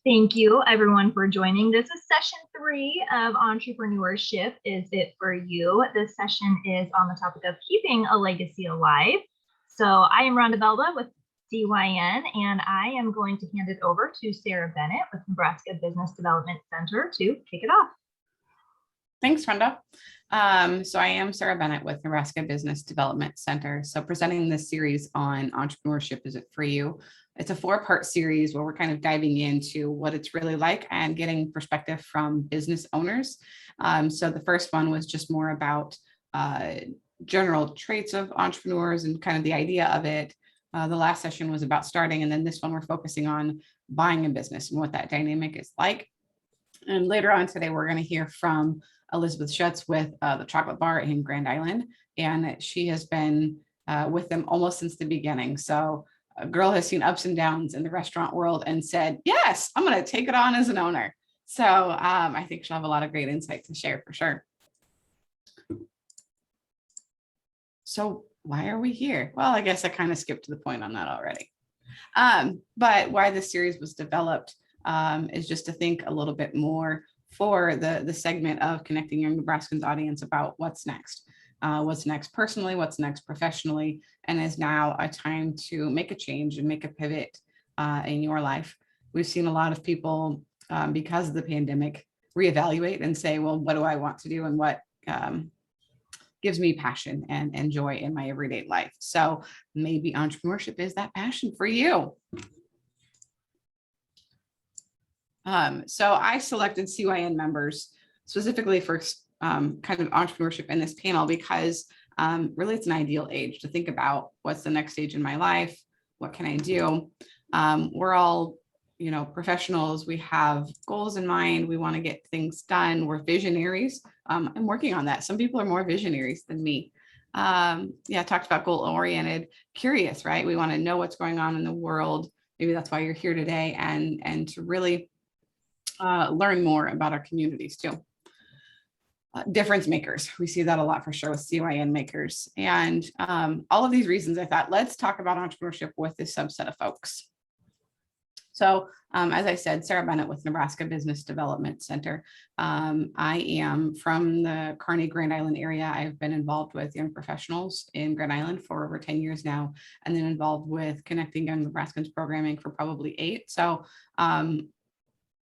Thank you, everyone, for joining. This is session 3 of Entrepreneurship. Is it for you? This session is on the topic of keeping a legacy alive. So I am Rhonda Belda with CYN, and I am going to hand it over to Sarah Bennett with Nebraska Business Development Center to kick it off. Thanks, Rhonda. So I am Sarah Bennett with Nebraska Business Development Center. So presenting this series on entrepreneurship, is it for you? It's a 4-part series where we're kind of diving into what it's really like and getting perspective from business owners. So the first one was just more about general traits of entrepreneurs and kind of the idea of it. The last session was about starting, and then this one we're focusing on buying a business and what that dynamic is like. And later on today, we're going to hear from Elizabeth Schutz with the Chocolate Bar in Grand Island, and she has been with them almost since the beginning. So a girl has seen ups and downs in the restaurant world and said, yes, I'm going to take it on as an owner. So I think she'll have a lot of great insight to share for sure. So why are we here? Well, I guess I kind of skipped to the point on that already. But why this series was developed is just to think a little bit more for the segment of connecting young Nebraskans audience about what's next. What's next personally, what's next professionally, and is now a time to make a change and make a pivot in your life. We've seen a lot of people, because of the pandemic, reevaluate and say, well, what do I want to do and what gives me passion and joy in my everyday life? So maybe entrepreneurship is that passion for you. So I selected CYN members specifically for kind of entrepreneurship in this panel because really it's an ideal age to think about what's the next stage in my life, what can I do? We're all, professionals. We have goals in mind. We want to get things done. We're visionaries. I'm working on that. Some people are more visionaries than me. I talked about goal-oriented, curious, right? We want to know what's going on in the world. Maybe that's why you're here today, and to really learn more about our communities too. Difference makers. We see that a lot for sure with CYN makers. And all of these reasons, I thought, let's talk about entrepreneurship with this subset of folks. So as I said, Sarah Bennett with Nebraska Business Development Center. I am from the Kearney Grand Island area. I've been involved with young professionals in Grand Island for over 10 years now, and then involved with Connecting Young Nebraskans programming for probably 8. So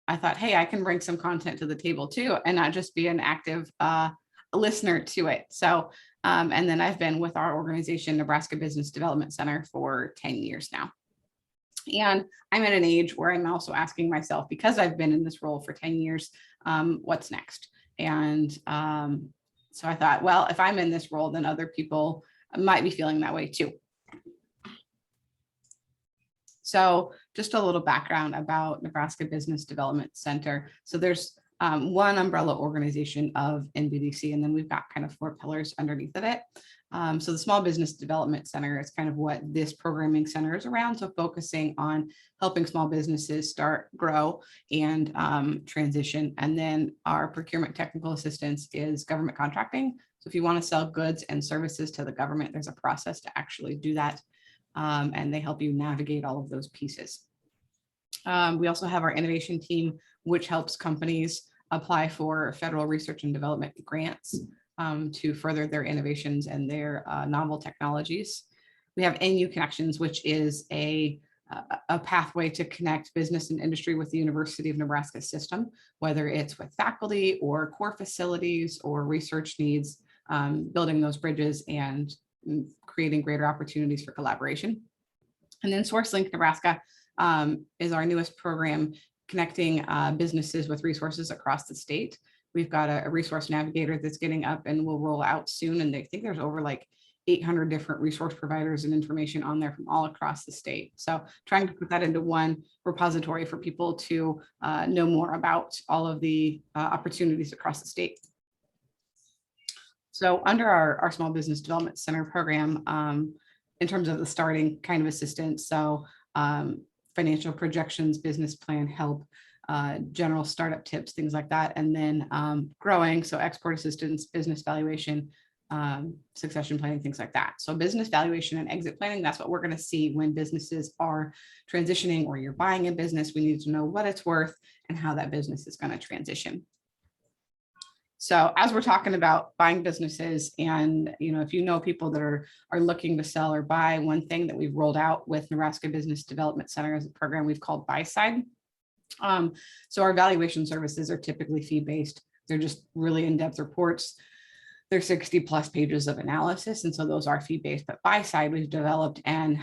I thought, hey, I can bring some content to the table too, and not just be an active listener to it. So, and then I've been with our organization, Nebraska Business Development Center, for 10 years now. And I'm at an age where I'm also asking myself, because I've been in this role for 10 years, what's next? And so I thought, well, if I'm in this role, then other people might be feeling that way too. So just a little background about Nebraska Business Development Center. So there's one umbrella organization of NBDC, and then we've got kind of 4 pillars underneath of it. So the Small Business Development Center is kind of what this programming center is around. So focusing on helping small businesses start, grow, and transition. And then our procurement technical assistance is government contracting. So if you want to sell goods and services to the government, there's a process to actually do that. And they help you navigate all of those pieces. We also have our innovation team, which helps companies apply for federal research and development grants to further their innovations and their novel technologies. We have NU Connections, which is a pathway to connect business and industry with the University of Nebraska system, whether it's with faculty or core facilities or research needs, building those bridges and creating greater opportunities for collaboration. And then SourceLink Nebraska is our newest program, connecting businesses with resources across the state. We've got a resource navigator that's getting up and will roll out soon. And they think there's over like 800 different resource providers and information on there from all across the state. So trying to put that into one repository for people to know more about all of the opportunities across the state. So under our Small Business Development Center program, in terms of the starting kind of assistance, so financial projections, business plan help, general startup tips, things like that. And then growing, so export assistance, business valuation, succession planning, things like that. So business valuation and exit planning, that's what we're going to see when businesses are transitioning or you're buying a business. We need to know what it's worth and how that business is going to transition. So as we're talking about buying businesses, and if you know people that are looking to sell or buy, one thing that we've rolled out with Nebraska Business Development Center is a program we've called Buy Side. So our valuation services are typically fee-based. They're just really in-depth reports. They're 60 plus pages of analysis. And so those are fee-based, but Buy Side we've developed and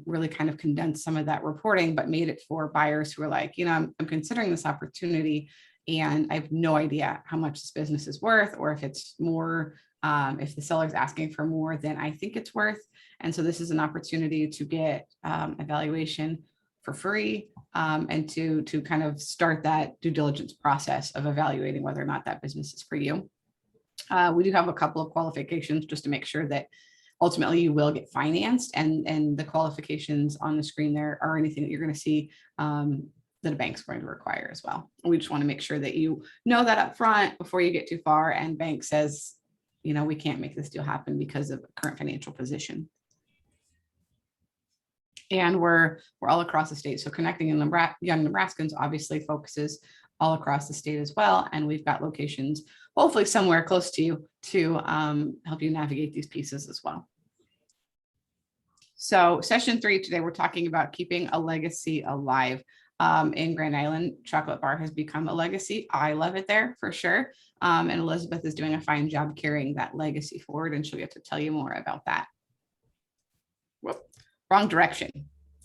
really kind of condensed some of that reporting, but made it for buyers who are like, I'm considering this opportunity and I have no idea how much this business is worth, or if it's more, if the seller's asking for more than I think it's worth. And so this is an opportunity to get a valuation for free, and to kind of start that due diligence process of evaluating whether or not that business is for you. We do have a couple of qualifications just to make sure that ultimately you will get financed, and the qualifications on the screen there are anything that you're going to see that a bank's going to require as well. We just want to make sure that you know that up front before you get too far and bank says, we can't make this deal happen because of current financial position. And we're all across the state. So connecting young Nebraskans obviously focuses all across the state as well. And we've got locations, hopefully somewhere close to you, to help you navigate these pieces as well. So session 3 today, we're talking about keeping a legacy alive. In Grand Island, Chocolate Bar has become a legacy. I love it there for sure. And Elizabeth is doing a fine job carrying that legacy forward, and she'll get to tell you more about that. Whoop, wrong direction.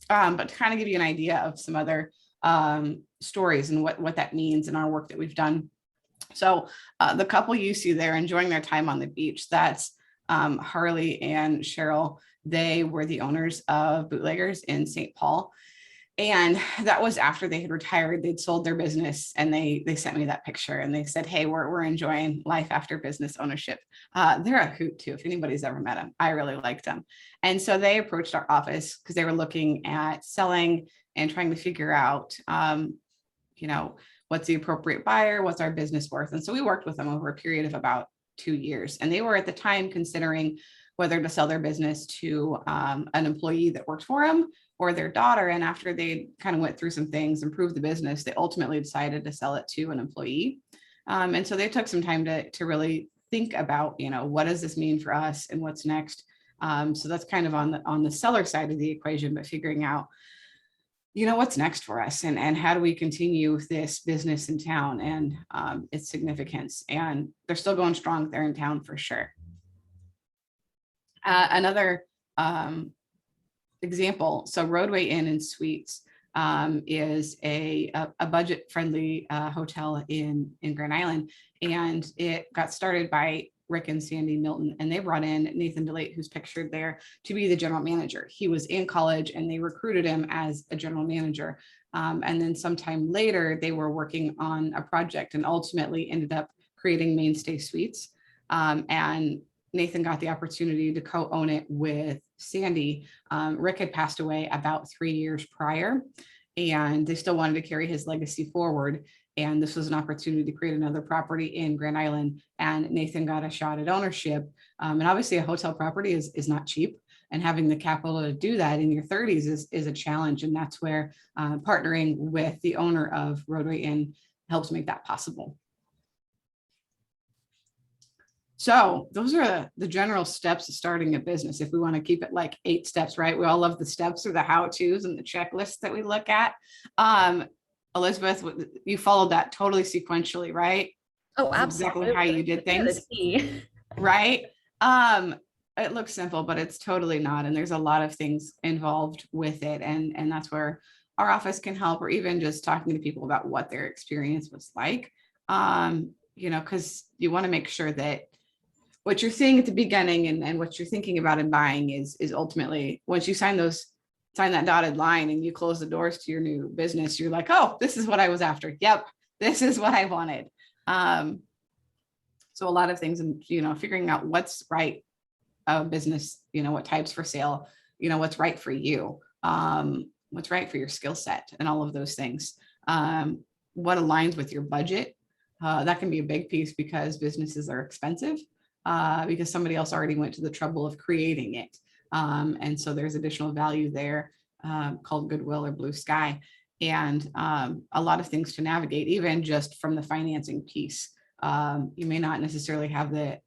But to kind of give you an idea of some other stories and what that means in our work that we've done. So the couple you see there enjoying their time on the beach, that's Harley and Cheryl. They were the owners of Bootleggers in St. Paul. And that was after they had retired. They'd sold their business, and they sent me that picture and they said, hey, we're enjoying life after business ownership. They're a hoot too. If anybody's ever met them, I really liked them. And so they approached our office because they were looking at selling and trying to figure out, what's the appropriate buyer, what's our business worth. And so we worked with them over a period of about 2 years. And they were at the time considering whether to sell their business to an employee that worked for them or their daughter. And after they kind of went through some things, improved the business, they ultimately decided to sell it to an employee. And so they took some time to really think about, what does this mean for us and what's next? So that's kind of on the seller side of the equation, but figuring out, what's next for us and how do we continue this business in town and its significance. And they're still going strong there in town for sure. Another example, so Roadway Inn and Suites is a budget-friendly hotel in Grand Island, and it got started by Rick and Sandy Milton, and they brought in Nathan DeLate, who's pictured there, to be the general manager. He was in college, and they recruited him as a general manager. And then sometime later, they were working on a project and ultimately ended up creating Mainstay Suites. And Nathan got the opportunity to co-own it with Sandy. Rick had passed away about 3 years prior, and they still wanted to carry his legacy forward. And this was an opportunity to create another property in Grand Island, and Nathan got a shot at ownership. And obviously a hotel property is not cheap, and having the capital to do that in your 30s is a challenge. And that's where partnering with the owner of Roadway Inn helps make that possible. So those are the general steps of starting a business. If we want to keep it like 8 steps, right? We all love the steps or the how-tos and the checklists that we look at. Elizabeth, you followed that totally sequentially, right? Oh, absolutely. Exactly how you did things, right? It looks simple, but it's totally not. And there's a lot of things involved with it. And that's where our office can help, or even just talking to people about what their experience was like. Because you want to make sure that what you're seeing at the beginning and what you're thinking about in buying is ultimately, once you sign that dotted line and you close the doors to your new business, you're like, oh, this is what I was after. Yep, this is what I wanted. So a lot of things, and figuring out what's right business, what types for sale, what's right for you, what's right for your skill set, and all of those things. What aligns with your budget. That can be a big piece because businesses are expensive. because somebody else already went to the trouble of creating it. And so there's additional value there, called goodwill or blue sky, and a lot of things to navigate, even just from the financing piece. You may not necessarily have the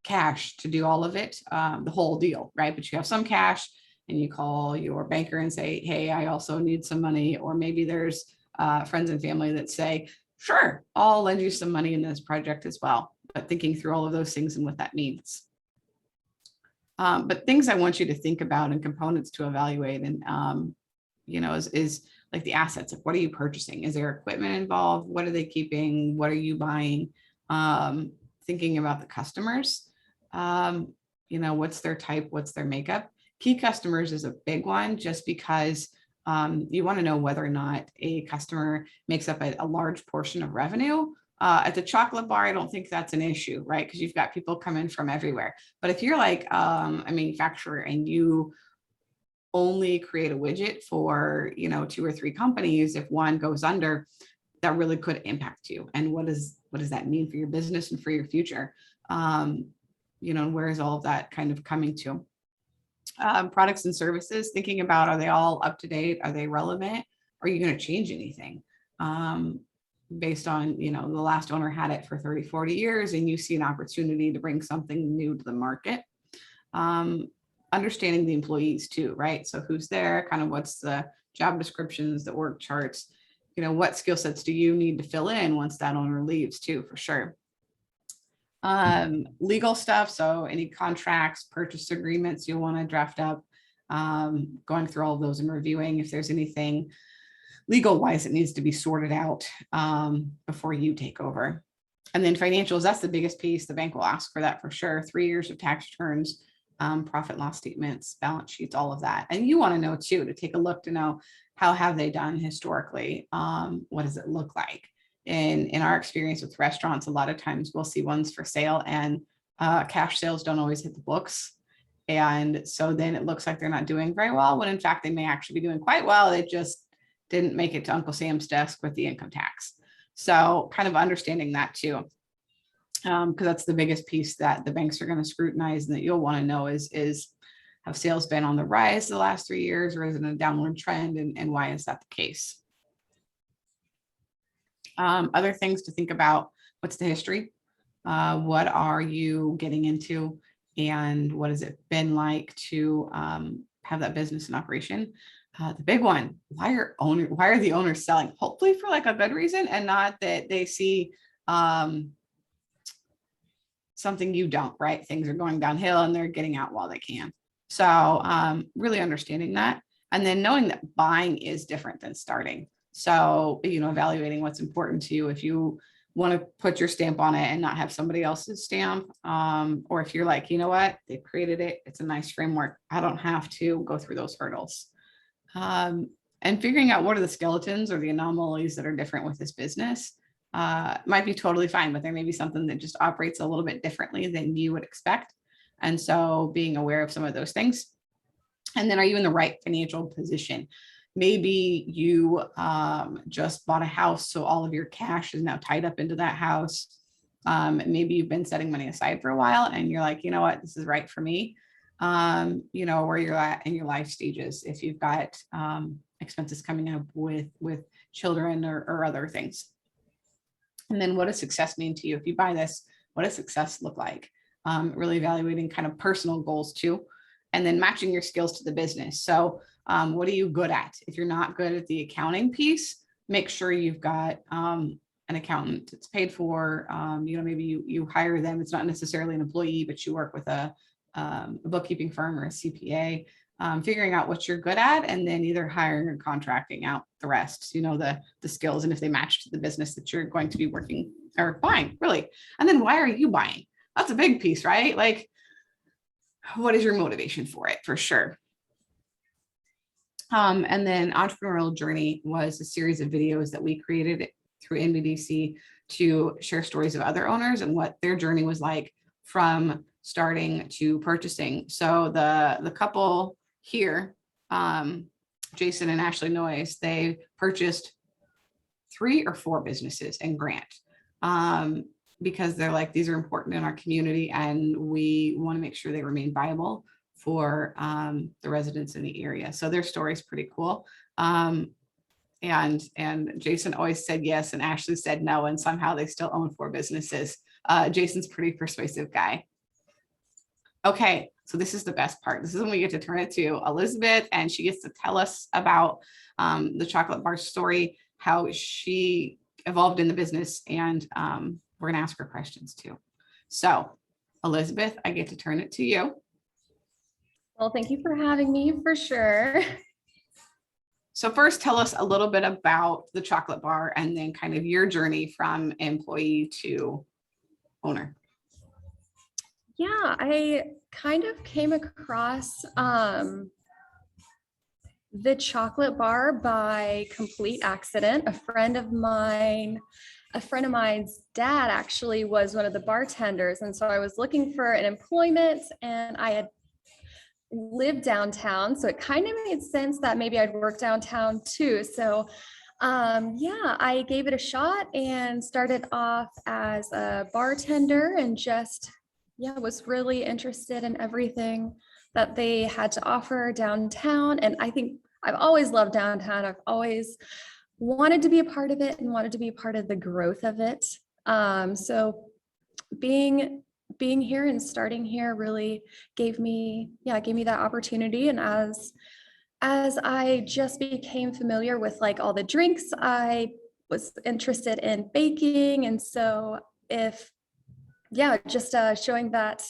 cash to do all of it, the whole deal, right? But you have some cash and you call your banker and say, hey, I also need some money. Or maybe there's friends and family that say, sure, I'll lend you some money in this project as well. But thinking through all of those things and what that means. But things I want you to think about and components to evaluate and, is like the assets. Like, what are you purchasing? Is there equipment involved? What are they keeping? What are you buying? Thinking about the customers, what's their type? What's their makeup? Key customers is a big one, just because you want to know whether or not a customer makes up a large portion of revenue. At the chocolate bar, I don't think that's an issue, right? Because you've got people coming from everywhere. But if you're like a manufacturer and you only create a widget for, 2 or 3 companies, if one goes under, that really could impact you. And what does that mean for your business and for your future? Where is all of that kind of coming to? Products and services, thinking about, are they all up to date? Are they relevant? Are you going to change anything? Based on, the last owner had it for 30, 40 years, and you see an opportunity to bring something new to the market. Understanding the employees too, right? So who's there, kind of what's the job descriptions, the org charts, what skill sets do you need to fill in once that owner leaves too, for sure. Legal stuff. So any contracts, purchase agreements you'll want to draft up, going through all of those and reviewing if there's anything legal wise that needs to be sorted out before you take over. And then financials, that's the biggest piece. The bank will ask for that for sure. 3 years of tax returns, profit and loss statements, balance sheets, all of that. And you want to know too, to take a look to know, how have they done historically? What does it look like? In our experience with restaurants, a lot of times we'll see ones for sale and cash sales don't always hit the books. And so then it looks like they're not doing very well, when in fact they may actually be doing quite well. They just didn't make it to Uncle Sam's desk with the income tax. So kind of understanding that too, because that's the biggest piece that the banks are going to scrutinize, and that you'll want to know is have sales been on the rise the last 3 years, or is it a downward trend, and why is that the case? Other things to think about: what's the history? What are you getting into, and what has it been like to have that business in operation? The big one: why are the owners selling? Hopefully for like a good reason, and not that they see something you don't, right? Things are going downhill and they're getting out while they can. So really understanding that, and then knowing that buying is different than starting. So, evaluating what's important to you. If you want to put your stamp on it and not have somebody else's stamp, or if you're like, you know what, they've created it, it's a nice framework, I don't have to go through those hurdles. And figuring out what are the skeletons or the anomalies that are different with this business. Might be totally fine, but there may be something that just operates a little bit differently than you would expect. And so being aware of some of those things. And then, are you in the right financial position? Maybe you just bought a house, so all of your cash is now tied up into that house. Maybe you've been setting money aside for a while and you're like, you know what, this is right for me. Where you're at in your life stages, if you've got expenses coming up with children or other things. And then, what does success mean to you? If you buy this, what does success look like? Really evaluating kind of personal goals too, and then matching your skills to the business. So what are you good at? If you're not good at the accounting piece, make sure you've got an accountant that's paid for. Maybe you hire them. It's not necessarily an employee, but you work with a bookkeeping firm or a CPA. Figuring out what you're good at, and then either hiring or contracting out the rest, the skills, and if they match to the business that you're going to be working or buying, really. And then, why are you buying? That's a big piece, right? Like, what is your motivation for it, for sure? And then Entrepreneurial Journey was a series of videos that we created through NBDC to share stories of other owners and what their journey was like from starting to purchasing. So the couple here, Jason and Ashley Noyes, they purchased 3 or 4 businesses and Grant. because they're like, these are important in our community and we want to make sure they remain viable for the residents in the area. So their story is pretty cool. And Jason always said yes, and Ashley said no, and somehow they still own 4 businesses. Jason's a pretty persuasive guy. Okay, so this is the best part. This is when we get to turn it to Elizabeth, and she gets to tell us about the chocolate bar story, how she evolved in the business, and we're gonna ask her questions too. So Elizabeth, I get to turn it to you. Well, thank you for having me, for sure. So first, tell us a little bit about the chocolate bar and then kind of your journey from employee to owner. Yeah, I kind of came across the chocolate bar by complete accident. A friend of mine's dad actually was one of the bartenders. And so I was looking for an employment, and I had lived downtown. So it kind of made sense that maybe I'd work downtown too. So yeah, I gave it a shot and started off as a bartender, and just, yeah, was really interested in everything that they had to offer downtown. And I think I've always loved downtown. I've always wanted to be a part of it and wanted to be a part of the growth of it. So being here and starting here really gave me that opportunity. And as I just became familiar with like all the drinks, I was interested in baking. And so just showing that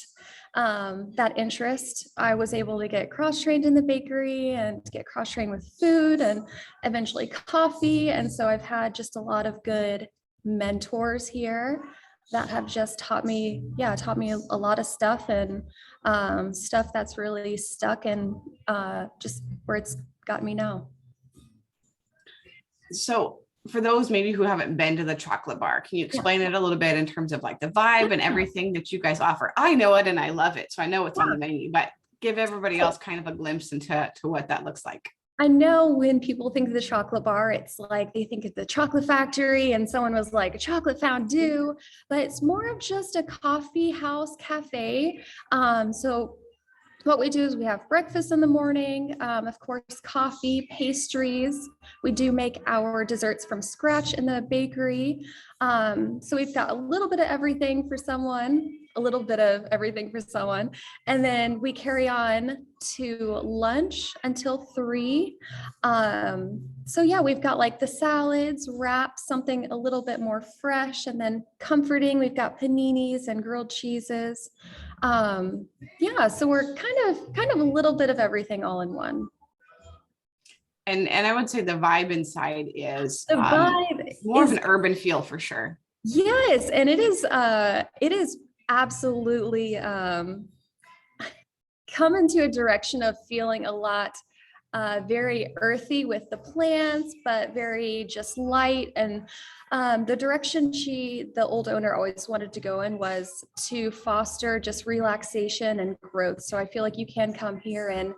interest, I was able to get cross-trained in the bakery and get cross-trained with food and eventually coffee. And so I've had just a lot of good mentors here that have just taught me a lot of stuff, and stuff that's really stuck, and just where it's got me now. So for those maybe who haven't been to the chocolate bar, can you explain it a little bit in terms of like the vibe and everything that you guys offer? I know it and I love it, so I know it's on the menu, but give everybody else kind of a glimpse into what that looks like. I know when people think of the chocolate bar, it's like they think of the chocolate factory, and someone was like a chocolate fondue, but it's more of just a coffee house cafe. So what we do is we have breakfast in the morning, of course, coffee, pastries. We do make our desserts from scratch in the bakery. So we've got a little bit of everything for someone. And then we carry on to lunch until 3. So yeah, we've got like the salads, wraps, something a little bit more fresh, and then comforting. We've got paninis and grilled cheeses. Yeah, so we're kind of a little bit of everything all in one. And I would say the vibe inside is The vibe more is of an urban feel for sure. Yes, and it is absolutely come into a direction of feeling a lot very earthy with the plants, but very just light. And the direction the old owner always wanted to go in was to foster just relaxation and growth. So I feel like you can come here and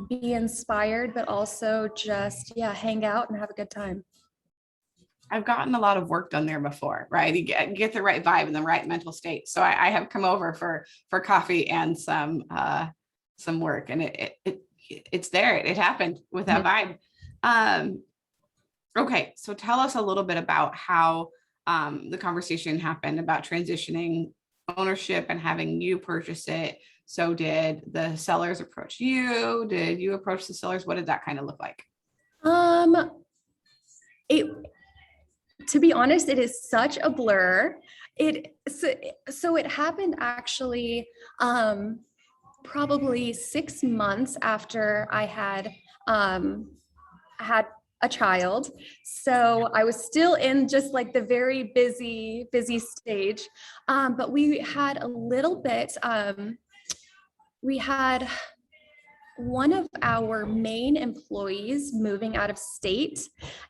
be inspired, but also just, hang out and have a good time. I've gotten a lot of work done there before, right? You get the right vibe and the right mental state. So I have come over for coffee and some work, and it's there. It happened with that vibe. Okay, so tell us a little bit about how the conversation happened about transitioning ownership and having you purchase it. So did the sellers approach you? Did you approach the sellers? What did that kind of look like? To be honest, it is such a blur. So it happened actually probably 6 months after I had a child. So I was still in just like the very busy stage. But we had a little bit, we had one of our main employees moving out of state,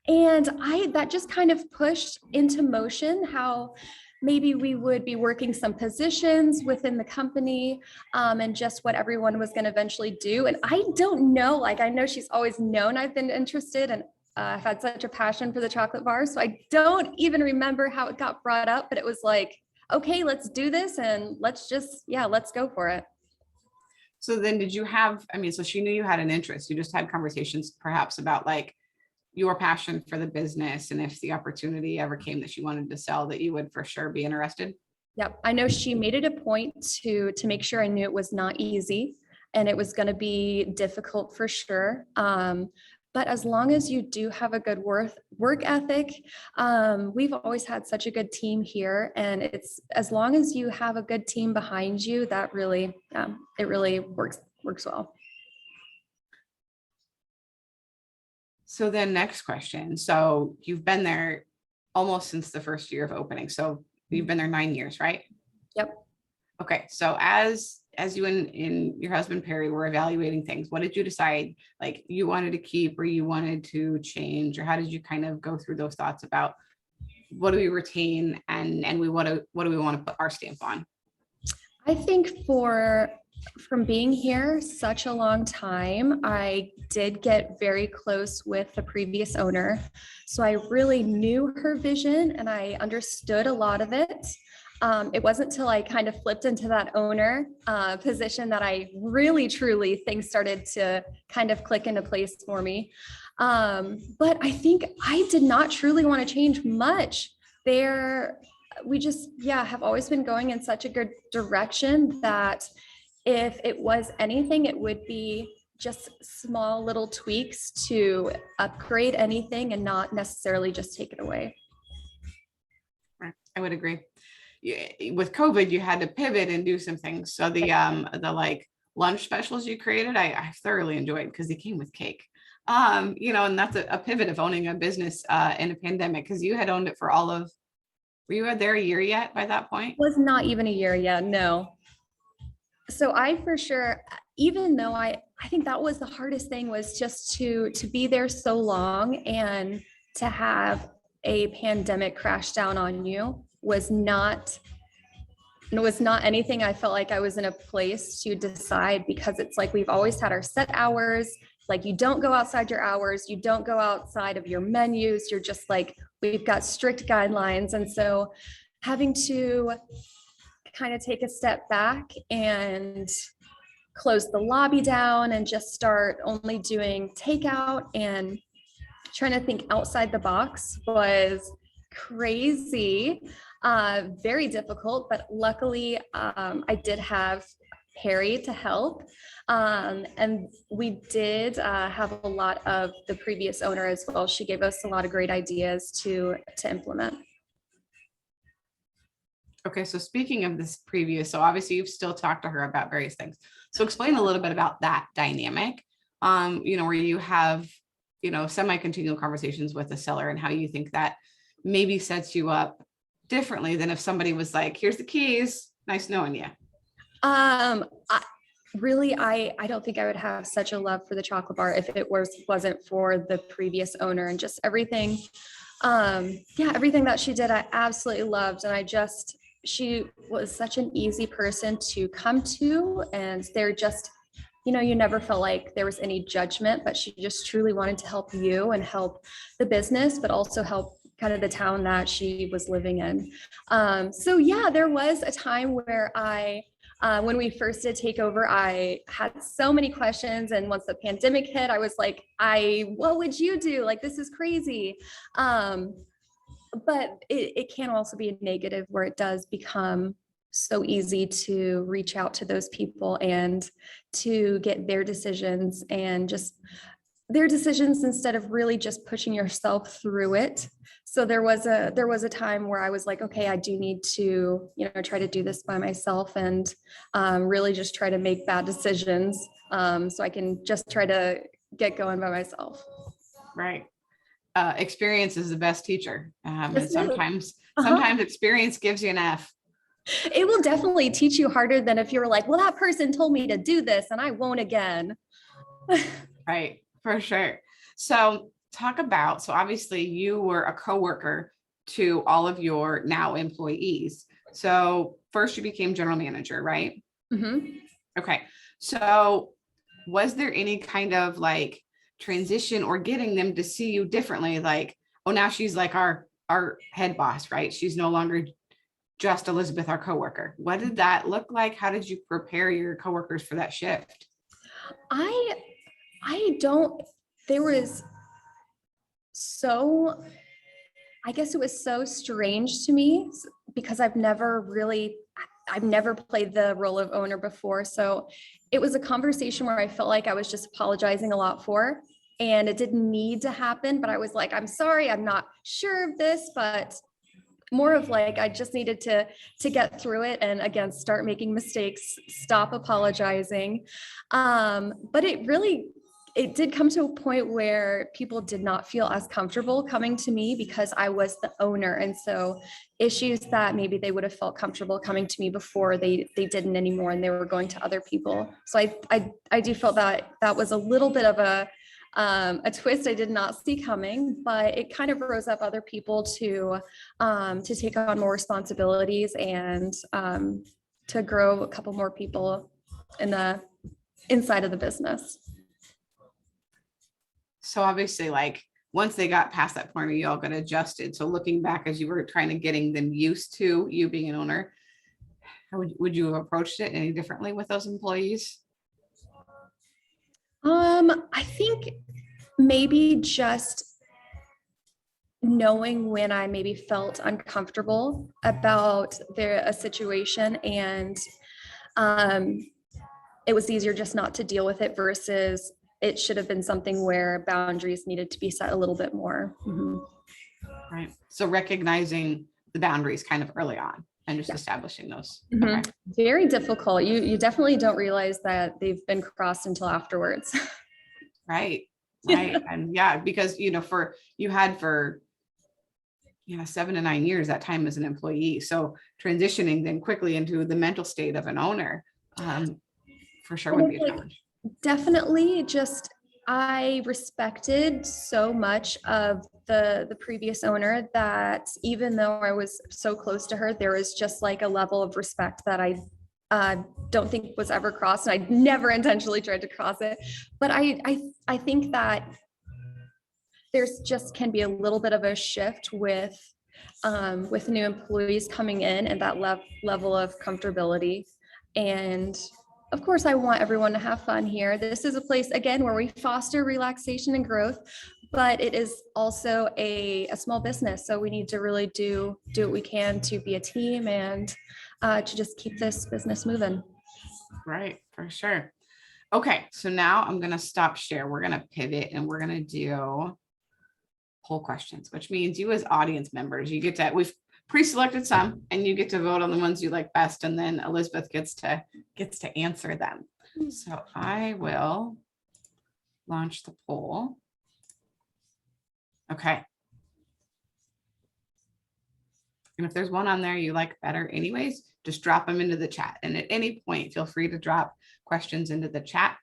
and that just kind of pushed into motion how maybe we would be working some positions within the company, and just what everyone was going to eventually do. And I don't know, like, I know she's always known I've been interested, and I've had such a passion for the chocolate bar. So I don't even remember how it got brought up, but it was like, okay, let's do this and let's go for it. So then did you have, I mean, so she knew you had an interest. You just had conversations perhaps about like your passion for the business, and if the opportunity ever came that she wanted to sell, that you would for sure be interested. Yep. I know she made it a point to make sure I knew it was not easy and it was going to be difficult for sure. But as long as you do have a good work ethic, we've always had such a good team here, and it's as long as you have a good team behind you, that really, it really works well. So then next question. So you've been there almost since the first year of opening. So you've been there 9 years, right? Yep. Okay. So as you and your husband Perry were evaluating things, what did you decide like you wanted to keep or you wanted to change, or how did you kind of go through those thoughts about what do we retain and what do we want to put our stamp on? I think from being here such a long time, I did get very close with the previous owner. So I really knew her vision and I understood a lot of it. It wasn't till I kind of flipped into that owner position that I really, truly things started to kind of click into place for me. But I think I did not truly want to change much there. We just, have always been going in such a good direction that if it was anything, it would be just small little tweaks to upgrade anything and not necessarily just take it away. I would agree. With COVID, you had to pivot and do some things. So the like lunch specials you created, I thoroughly enjoyed because they came with cake. And that's a pivot of owning a business in a pandemic, because you had owned it for were you there a year yet by that point? It was not even a year yet, no. So I for sure, even though I think that was the hardest thing, was just to be there so long and to have a pandemic crash down on you was not anything I felt like I was in a place to decide, because it's like we've always had our set hours. Like you don't go outside your hours, you don't go outside of your menus. You're just like, we've got strict guidelines. And so having to kind of take a step back and close the lobby down and just start only doing takeout and trying to think outside the box was crazy, very difficult, but luckily I did have Perry to help. And we did have a lot of the previous owner as well. She gave us a lot of great ideas to implement. Okay, so speaking of this previous, so obviously you've still talked to her about various things. So explain a little bit about that dynamic, where you have, semi-continual conversations with the seller, and how you think that maybe sets you up differently than if somebody was like, here's the keys, nice knowing you. I don't think I would have such a love for the chocolate bar if it wasn't for the previous owner, and just everything. Everything that she did, I absolutely loved. And she was such an easy person to come to, and they're just, you never felt like there was any judgment, but she just truly wanted to help you and help the business, but also help kind of the town that she was living in. There was a time where when we first did take over, I had so many questions. And once the pandemic hit, I was like, what would you do? Like, this is crazy. But it can also be a negative, where it does become so easy to reach out to those people and to get their decisions, and just their decisions instead of really just pushing yourself through it. So there was a time where I was like, okay, I do need to, try to do this by myself, and really just try to make bad decisions, so I can just try to get going by myself. Right. Experience is the best teacher. And sometimes experience gives you an F. It will definitely teach you harder than if you were like, well, that person told me to do this and I won't again. Right, for sure. So obviously you were a coworker to all of your now employees. So first you became general manager, right? Mm-hmm. Okay. So was there any kind of like transition or getting them to see you differently? Like, oh, now she's like our head boss, right? She's no longer just Elizabeth, our coworker. What did that look like? How did you prepare your coworkers for that shift? I don't, there was so, I guess it was so strange to me because I've never played the role of owner before. So it was a conversation where I felt like I was just apologizing a lot for, and it didn't need to happen, but I was like, I'm sorry, I'm not sure of this, but more of like, I just needed to get through it. And again, start making mistakes, stop apologizing. But it did come to a point where people did not feel as comfortable coming to me because I was the owner. And so issues that maybe they would have felt comfortable coming to me before, they didn't anymore, and they were going to other people. So I do feel that was a little bit of a twist I did not see coming, but it kind of rose up other people to take on more responsibilities and to grow a couple more people in the inside of the business. So obviously, like once they got past that point, you all got adjusted. So looking back as you were trying to getting them used to you being an owner, how would you have approached it any differently with those employees? I think maybe just knowing when I maybe felt uncomfortable about a situation, and it was easier just not to deal with it versus it should have been something where boundaries needed to be set a little bit more. Mm-hmm. Right. So recognizing the boundaries kind of early on and just establishing those. Mm-hmm. Okay. Very difficult. You definitely don't realize that they've been crossed until afterwards. Right. Right. And yeah, because, for 7 to 9 years, that time as an employee. So transitioning then quickly into the mental state of an owner, for sure would be a challenge. Definitely. Just, I respected so much of the previous owner that even though I was so close to her, there was just like a level of respect that I don't think was ever crossed. And I never intentionally tried to cross it. But I think that there's just can be a little bit of a shift with new employees coming in and that level of comfortability. And of course, I want everyone to have fun here. This is a place, again, where we foster relaxation and growth, but it is also a small business. So we need to really do what we can to be a team and to just keep this business moving. Right, for sure. Okay, so now I'm going to stop share. We're going to pivot and we're going to do poll questions, which means you as audience members, we've pre-selected some and you get to vote on the ones you like best, and then Elizabeth gets to answer them. So I will launch the poll. Okay. And if there's one on there you like better anyways, just drop them into the chat. And at any point, feel free to drop questions into the chat.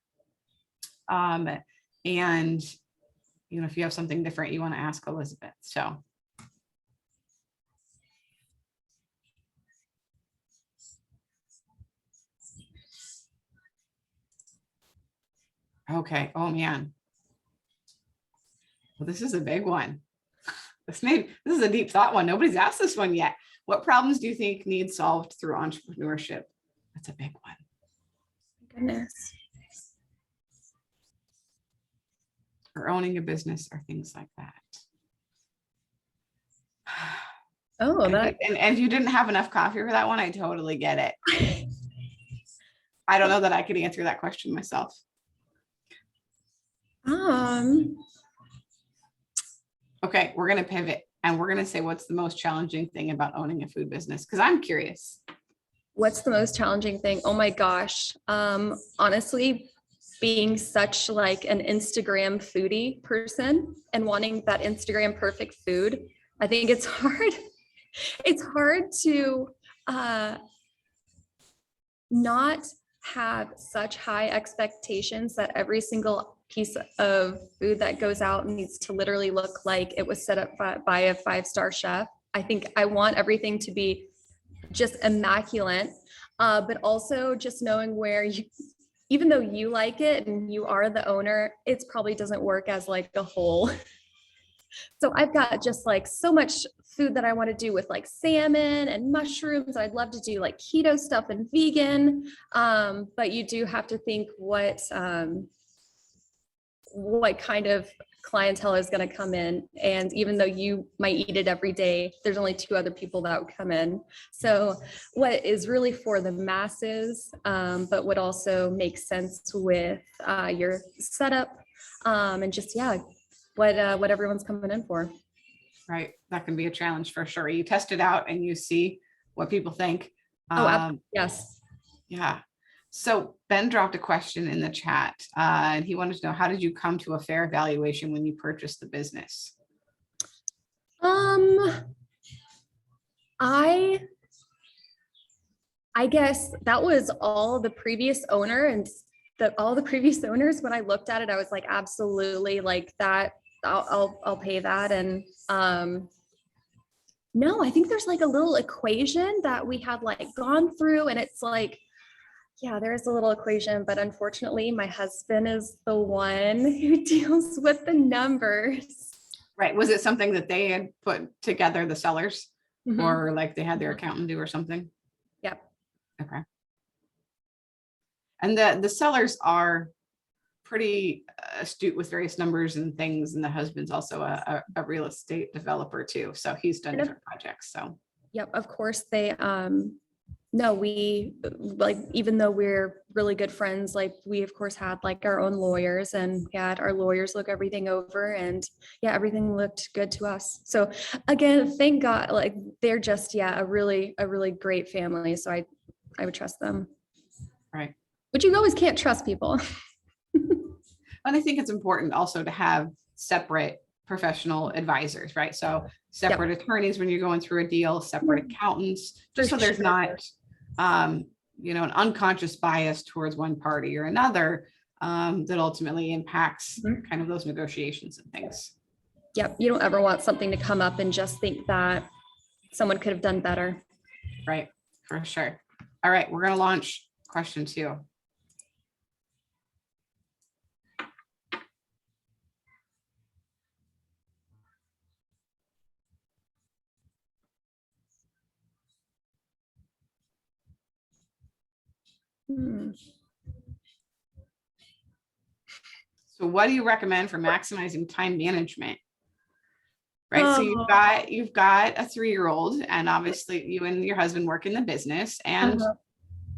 And if you have something different you want to ask Elizabeth. So okay. Oh man. Well, this is a big one. This is a deep thought one. Nobody's asked this one yet. What problems do you think need solved through entrepreneurship? That's a big one. Goodness. Or owning a business or things like that. Oh, and if you didn't have enough coffee for that one, I totally get it. I don't know that I could answer that question myself. Okay, we're going to pivot and we're going to say what's the most challenging thing about owning a food business? Because I'm curious. What's the most challenging thing? Oh my gosh. Honestly, being such like an Instagram foodie person and wanting that Instagram perfect food, I think it's hard. It's hard to not have such high expectations that every single piece of food that goes out needs to literally look like it was set up by a 5-star chef. I think I want everything to be just immaculate, but also just knowing where even though you like it and you are the owner, it probably doesn't work as like a whole. So I've got just like so much food that I want to do with like salmon and mushrooms. I'd love to do like keto stuff and vegan. But you do have to think what kind of clientele is going to come in. And even though you might eat it every day, there's only 2 other people that would come in. So what is really for the masses, but would also make sense with your setup, and just, yeah, what everyone's coming in for. Right. That can be a challenge for sure. You test it out and you see what people think. Yes. Yeah. So Ben dropped a question in the chat, and he wanted to know, how did you come to a fair valuation when you purchased the business? I guess that was all the previous owner and all the previous owners. When I looked at it, I was like, absolutely, like that. I'll pay that. And no, I think there's like a little equation that we have like gone through, and it's like, yeah, there is a little equation, but unfortunately, my husband is the one who deals with the numbers. Right. Was it something that they had put together, the sellers, Mhm. or like they had their accountant do or something? Yep. Okay. And the sellers are pretty astute with various numbers and things. And the husband's also a real estate developer too. So he's done different projects. So. Yep. Of course they, no, we like, even though we're really good friends, like we of course had like our own lawyers, and we had our lawyers look everything over, and yeah, everything looked good to us. So again, thank God, like they're just, yeah, a really great family. So I would trust them. Right. But you always can't trust people. And I think it's important also to have separate professional advisors, right? So separate attorneys when you're going through a deal, separate accountants, just so there's not, an unconscious bias towards one party or another, that ultimately impacts kind of those negotiations and things. Yep. You don't ever want something to come up and just think that someone could have done better. Right. For sure. All right. We're going to launch question 2. So what do you recommend for maximizing time management? Right. So you've got a 3-year-old, and obviously you and your husband work in the business, and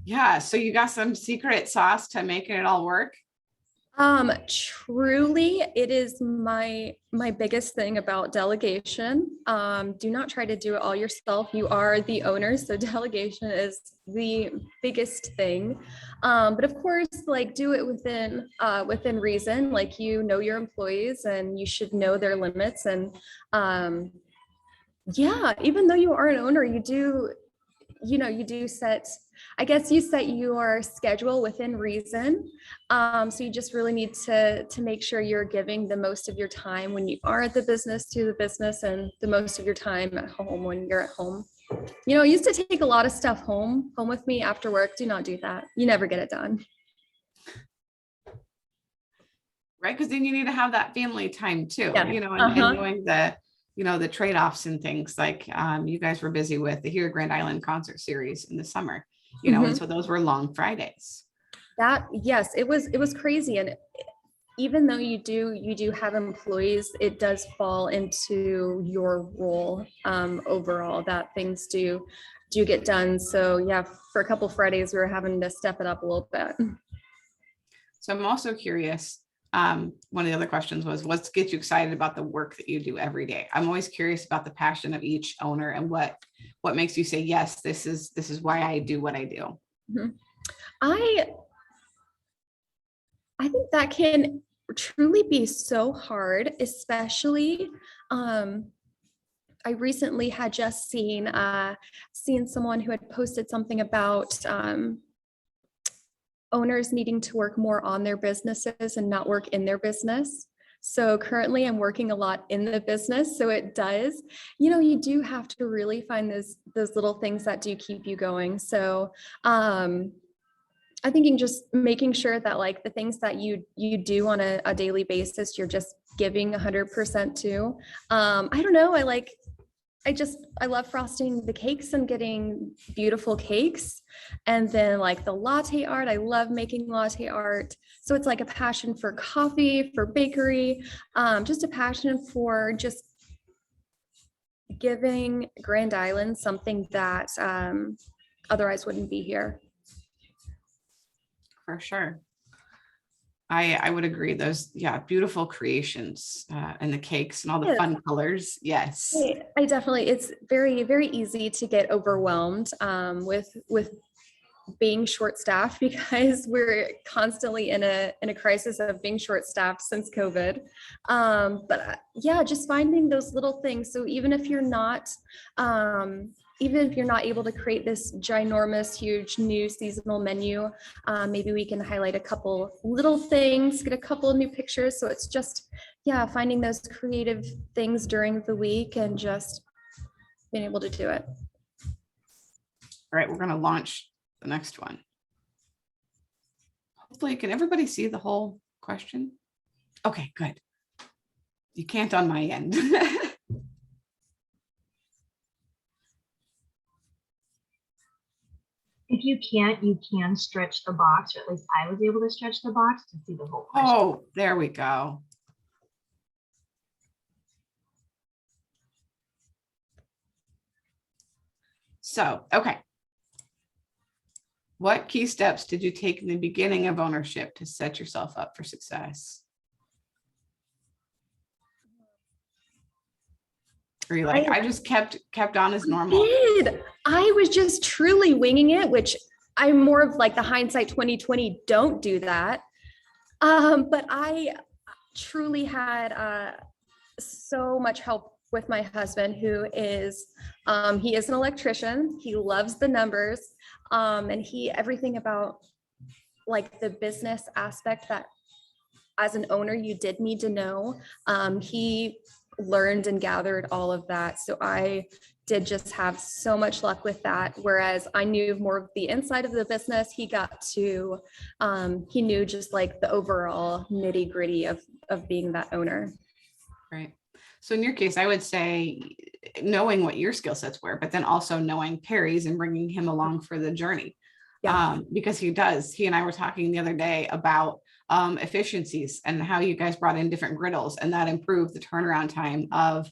yeah, so you got some secret sauce to making it all work. Truly, it is my biggest thing about delegation. Do not try to do it all yourself. You are the owner, so delegation is the biggest thing. But of course, like do it within reason. Like, you know your employees, and you should know their limits. And yeah, even though you are an owner, you do set, I guess you set your schedule within reason. So you just really need to make sure you're giving the most of your time when you are at the business to the business, and the most of your time at home when you're at home. I used to take a lot of stuff home with me after work. Do not do that. You never get it done. Right. Because then you need to have that family time too, Yeah. and knowing the trade-offs and things like, you guys were busy with the Here Grand Island concert series in the summer, and so those were long Fridays. Yes, it was crazy. And even though you do have employees, it does fall into your role overall that things do get done. So yeah, for a couple Fridays, we were having to step it up a little bit. So I'm also curious. One of the other questions was, what gets you excited about the work that you do every day? I'm always curious about the passion of each owner, and what makes you say, yes, this is why I do what I do. I think that can truly be so hard, especially I recently had just seen someone who had posted something about owners needing to work more on their businesses and not work in their business. So currently I'm working a lot in the business. So it does, you do have to really find those little things that do keep you going. So I think just making sure that like the things that you do on a daily basis, you're just giving 100% to. I don't know. I love frosting the cakes and getting beautiful cakes. And then like the latte art, I love making latte art. So it's like a passion for coffee, for bakery, just a passion for just giving Grand Island something that otherwise wouldn't be here. For sure. I would agree. Those, yeah, beautiful creations and the cakes and all the Yes. fun colors. Yes. I definitely, it's very, very easy to get overwhelmed with being short staffed because we're constantly in a crisis of being short staffed since COVID. Yeah, just finding those little things. So even if you're not able to create this ginormous, huge new seasonal menu, maybe we can highlight a couple little things, get a couple of new pictures. So it's just, yeah, finding those creative things during the week and just being able to do it. All right, we're going to launch the next one. Hopefully, can everybody see the whole question? Okay, good. You can't on my end. If you can't, you can stretch the box, or at least I was able to stretch the box to see the whole question. Oh, there we go. So, okay. What key steps did you take in the beginning of ownership to set yourself up for success? Or you like, I just kept on as normal. I was just truly winging it, which I'm more of like the hindsight 2020, don't do that. But I truly had so much help with my husband, who is, he is an electrician. He loves the numbers, and everything about like the business aspect that as an owner, you did need to know. He learned and gathered all of that. So I did just have so much luck with that. Whereas I knew more of the inside of the business, he knew just like the overall nitty gritty of being that owner. Right. So in your case, I would say knowing what your skill sets were, but then also knowing Perry's and bringing him along for the journey. Yeah. Because he and I were talking the other day about efficiencies and how you guys brought in different griddles, and that improved the turnaround time of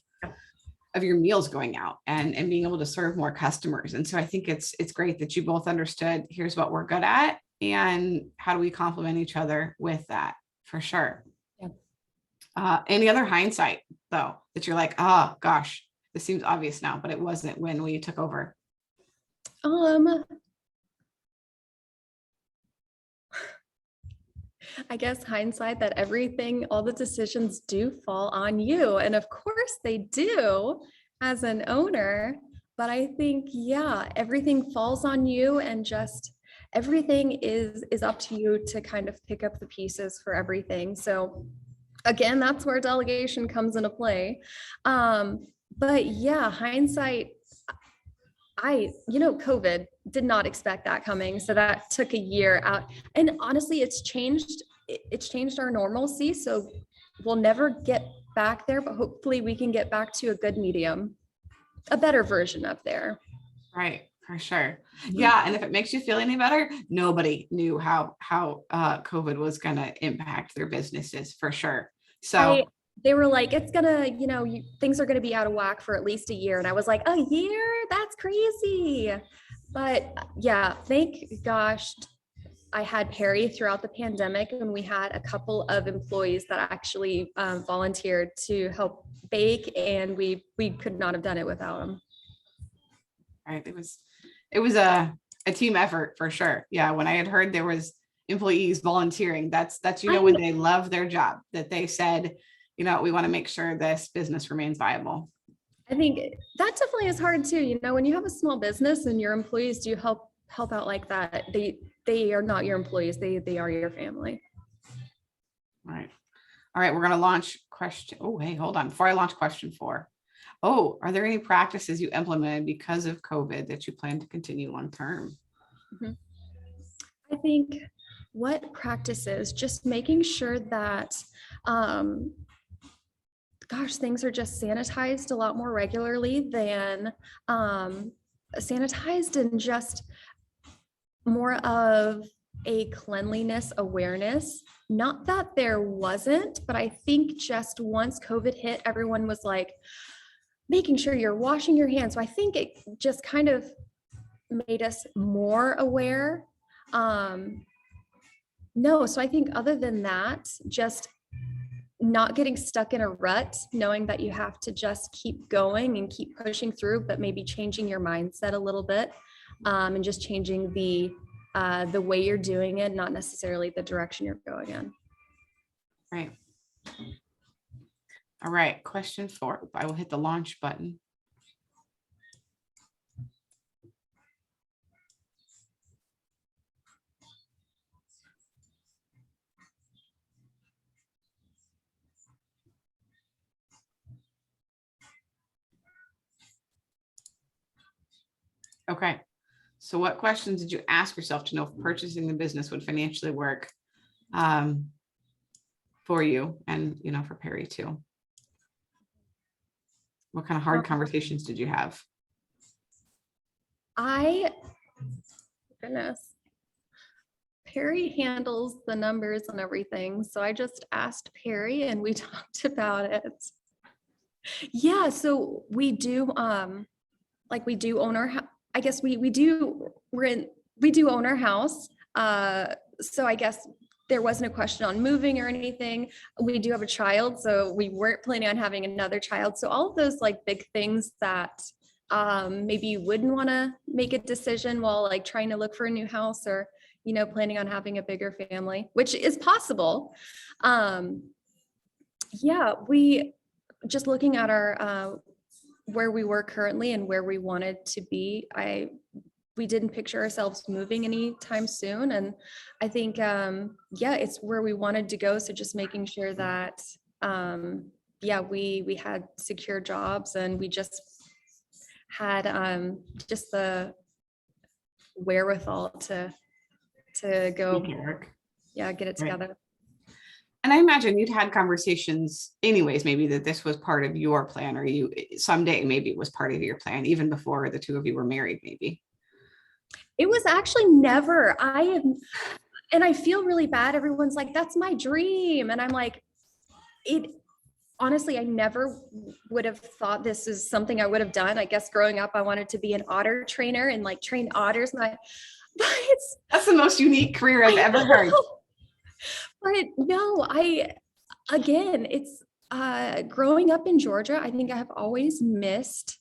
your meals going out and being able to serve more customers. And so I think it's great that you both understood, here's what we're good at and how do we complement each other with that, for sure. Yeah. Any other hindsight though, that you're like, oh gosh, this seems obvious now, but it wasn't when we took over? I guess hindsight that all the decisions do fall on you. And of course they do as an owner, but I think, yeah, everything falls on you and just everything is up to you to kind of pick up the pieces for everything. So again, that's where delegation comes into play. But yeah, hindsight, COVID, did not expect that coming. So that took a year out. And honestly, it's changed our normalcy. So we'll never get back there, but hopefully we can get back to a good medium, a better version of there. Right. For sure. Yeah. And if it makes you feel any better, nobody knew how COVID was going to impact their businesses, for sure. So they were like, it's gonna, things are gonna be out of whack for at least a year. And I was like, a year? That's crazy. But yeah, thank gosh, I had Perry throughout the pandemic, and we had a couple of employees that actually volunteered to help bake, and we could not have done it without them. Right. It was a team effort, for sure. Yeah. When I had heard there was employees volunteering, that's when they love their job, that they said, we want to make sure this business remains viable. I think that definitely is hard too. when you have a small business and your employees do help out like that, they are not your employees, they are your family. All right, we're going to launch question. Oh, hey, hold on. Before I launch question 4. Oh, are there any practices you implemented because of COVID that you plan to continue long term? Mm-hmm. I think what practices, just making sure that, things are just sanitized a lot more regularly than sanitized, and just more of a cleanliness awareness. Not that there wasn't, but I think just once COVID hit, everyone was like making sure you're washing your hands. So I think it just kind of made us more aware. No, so I think other than that, just not getting stuck in a rut, knowing that you have to just keep going and keep pushing through, but maybe changing your mindset a little bit, and just changing the way you're doing it, not necessarily the direction you're going in. Right. All right, question 4. I will hit the launch button. Okay, so what questions did you ask yourself to know if purchasing the business would financially work for you and, for Perry too? What kind of hard conversations did you have? Goodness. Perry handles the numbers and everything. So I just asked Perry and we talked about it. Yeah, so we do we do own our house. I guess we do own our house. So I guess there wasn't a question on moving or anything. We do have a child, so we weren't planning on having another child. So all of those big things that maybe you wouldn't want to make a decision while trying to look for a new house, or planning on having a bigger family, which is possible. Yeah, we just looking at our where we were currently and where we wanted to be. We didn't picture ourselves moving anytime soon. And I think, it's where we wanted to go. So just making sure that, we had secure jobs, and we just had just the wherewithal to go, get it together. Right. And I imagine you'd had conversations anyways, maybe that this was part of your plan, or someday maybe it was part of your plan, even before the two of you were married, maybe. It was actually never. And I feel really bad. Everyone's like, that's my dream. And I'm like, honestly, I never would have thought this is something I would have done. I guess growing up, I wanted to be an otter trainer and train otters. That's the most unique career I've ever heard. But no, it's growing up in Georgia. I think I have always missed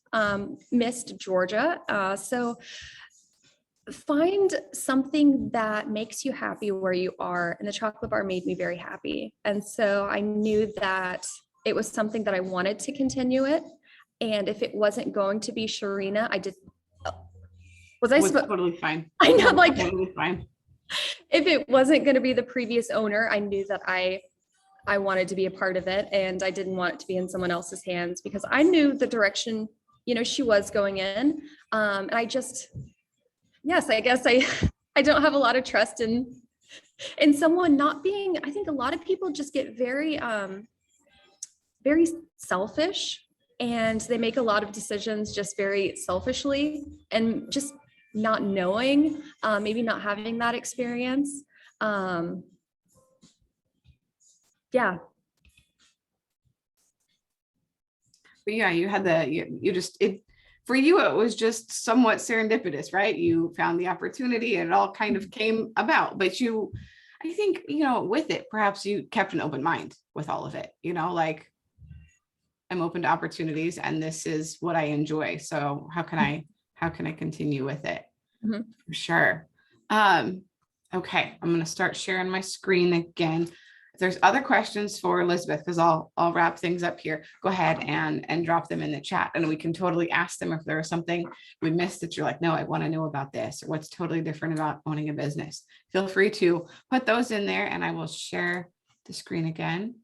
Georgia. So find something that makes you happy where you are. And the chocolate bar made me very happy. And so I knew that it was something that I wanted to continue it. And if it wasn't going to be Sharina, totally fine. I know, totally fine. If it wasn't going to be the previous owner, I knew that I wanted to be a part of it, and I didn't want it to be in someone else's hands, because I knew the direction, she was going in. And I guess I don't have a lot of trust in someone not being. I think a lot of people just get very, very selfish, and they make a lot of decisions just very selfishly, and just not knowing, maybe not having that experience. Yeah. But yeah, you had for you, it was just somewhat serendipitous, right? You found the opportunity and it all kind of came about, but I think, with it, perhaps you kept an open mind with all of it, I'm open to opportunities and this is what I enjoy. So how can I continue with it? Mm-hmm. For sure. Okay. I'm going to start sharing my screen again. If there's other questions for Elizabeth, because I'll wrap things up here, go ahead and drop them in the chat, and we can totally ask them if there is something we missed that you're like, no, I want to know about this, or what's totally different about owning a business. Feel free to put those in there and I will share the screen again.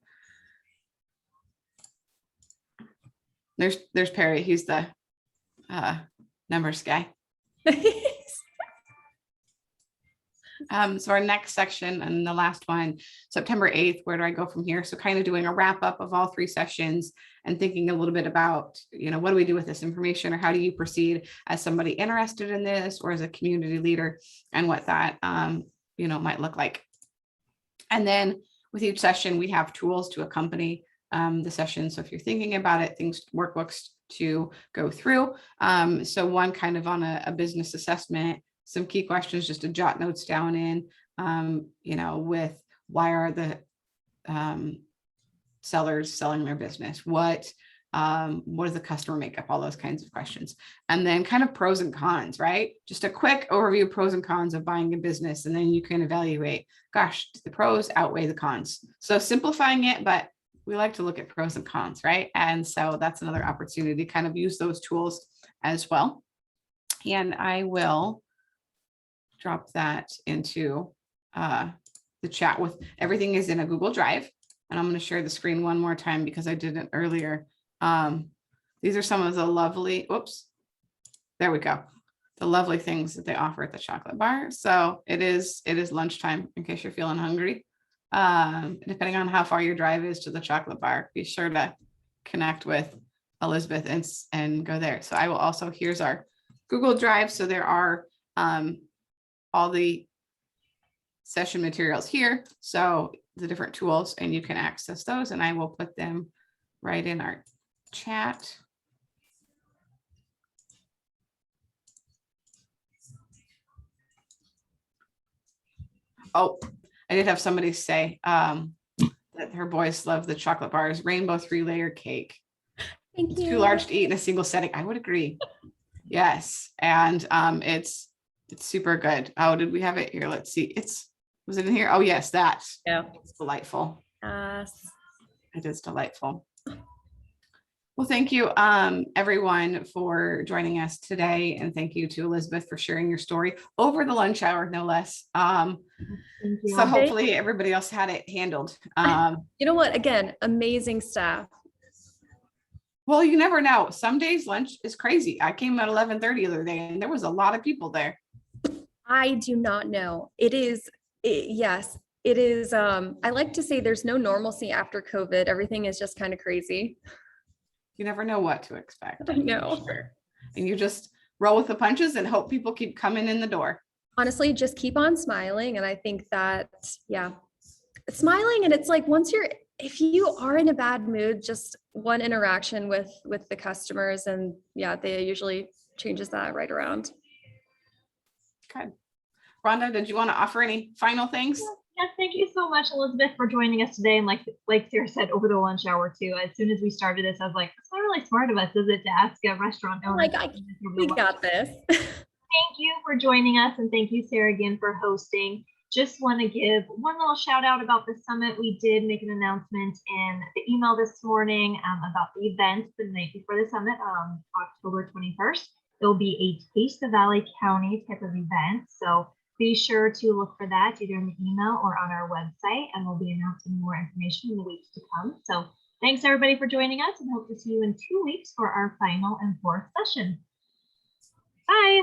There's Perry. He's the numbers guy. So our next section and the last one, September 8th, where do I go from here? So kind of doing a wrap up of all 3 sessions and thinking a little bit about, what do we do with this information, or how do you proceed as somebody interested in this or as a community leader, and what that, might look like. And then with each session, we have tools to accompany the session. So if you're thinking about it, workbooks to go through. So one kind of on a business assessment, some key questions just to jot notes down in, with why are the sellers selling their business? What is the customer makeup? All those kinds of questions. And then kind of pros and cons, right? Just a quick overview of pros and cons of buying a business. And then you can evaluate, gosh, do the pros outweigh the cons? So simplifying it, but we like to look at pros and cons, right? And so that's another opportunity to kind of use those tools as well. And I will drop that into the chat. With everything is in a Google Drive. And I'm going to share the screen one more time because I didn't earlier. These are some of the lovely, there we go. The lovely things that they offer at the chocolate bar. So it is lunchtime in case you're feeling hungry. Depending on how far your drive is to the chocolate bar, be sure to connect with Elizabeth and go there. So I will also, here's our Google Drive. So there are all the session materials here. So the different tools, and you can access those, and I will put them right in our chat. Oh, I did have somebody say that her boys love the chocolate bars, rainbow 3-layer cake. Thank It's you. too large to eat in a single setting. I would agree. Yes. And it's super good. Oh, did we have it here? Let's see. Was it in here? Oh, yes, that's it's delightful. Yes. It is delightful. Well, thank you, everyone, for joining us today. And thank you to Elizabeth for sharing your story over the lunch hour, no less. So hopefully everybody else had it handled. You know what? Again, amazing staff. Well, you never know. Some days lunch is crazy. I came at 11:30 the other day and there was a lot of people there. I do not know. Yes, it is. I like to say there's no normalcy after COVID. Everything is just kind of crazy. You never know what to expect. I know. Sure. And you just roll with the punches and hope people keep coming in the door. Honestly, just keep on smiling. And I think that, smiling. And it's like, if you are in a bad mood, just one interaction with the customers, and they usually changes that right around. Good. Rhonda, did you want to offer any final things? Yes, thank you so much, Elizabeth, for joining us today. And like Sarah said, over the lunch hour too. As soon as we started this, I was like, it's not really smart of us, is it, to ask a restaurant owner? We got this. Thank you for joining us, and thank you, Sarah, again for hosting. Just want to give one little shout out about the summit. We did make an announcement in the email this morning about the event the night before the summit, October 21st. It will be a Taste of Valley County type of event. So be sure to look for that either in the email or on our website, and we'll be announcing more information in the weeks to come. So thanks everybody for joining us, and hope to see you in 2 weeks for our final and 4th session. Bye.